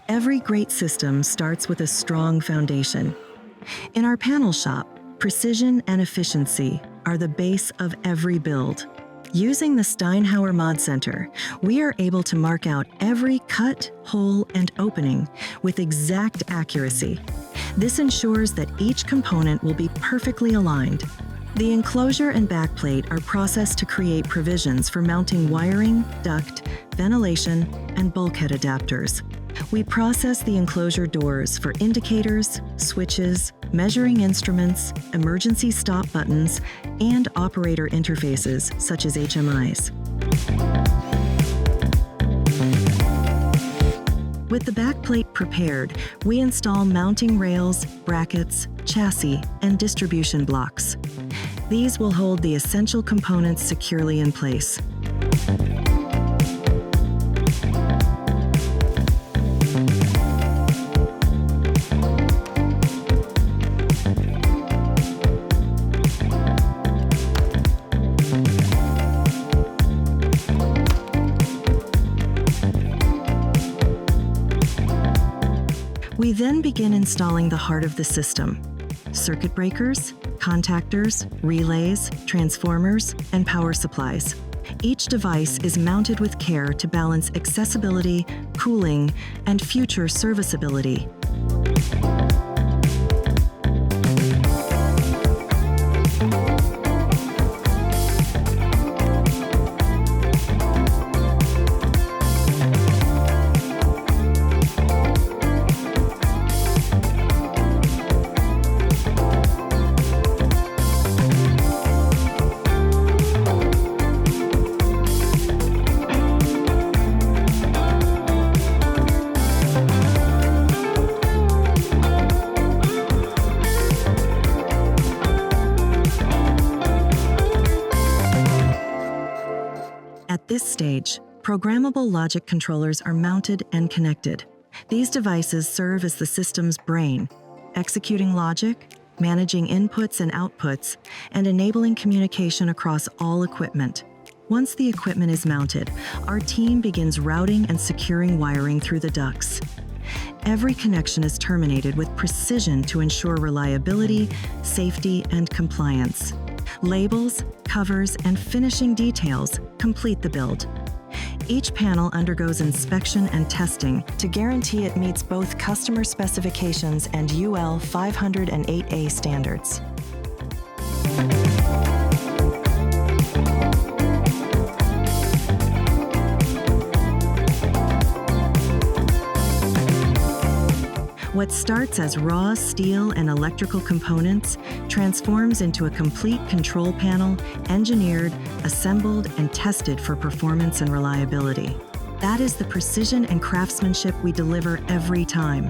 Every great system starts with a strong foundation. In our panel shop, precision and efficiency are the base of every build. Using the Steinhauer ModCenter, we are able to mark out every cut, hole, and opening with exact accuracy. This ensures that each component will be perfectly aligned. The enclosure and backplate are processed to create provisions for mounting wiring, duct, ventilation, and bulkhead adapters. We process the enclosure doors for indicators, switches, measuring instruments, emergency stop buttons, and operator interfaces such as HMIs. With the backplate prepared, we install mounting rails, brackets, chassis, and distribution blocks. These will hold the essential components securely in place. We then begin installing the heart of the system: circuit breakers, contactors, relays, transformers, and power supplies. Each device is mounted with care to balance accessibility, cooling, and future serviceability. At this stage, programmable logic controllers are mounted and connected. These devices serve as the system's brain, executing logic, managing inputs and outputs, and enabling communication across all equipment. Once the equipment is mounted, our team begins routing and securing wiring through the ducts. Every connection is terminated with precision to ensure reliability, safety, and compliance. Labels, covers, and finishing details complete the build. Each panel undergoes inspection and testing to guarantee it meets both customer specifications and UL 508A standards. What starts as raw steel and electrical components transforms into a complete control panel, engineered, assembled, and tested for performance and reliability. That is the precision and craftsmanship we deliver every time.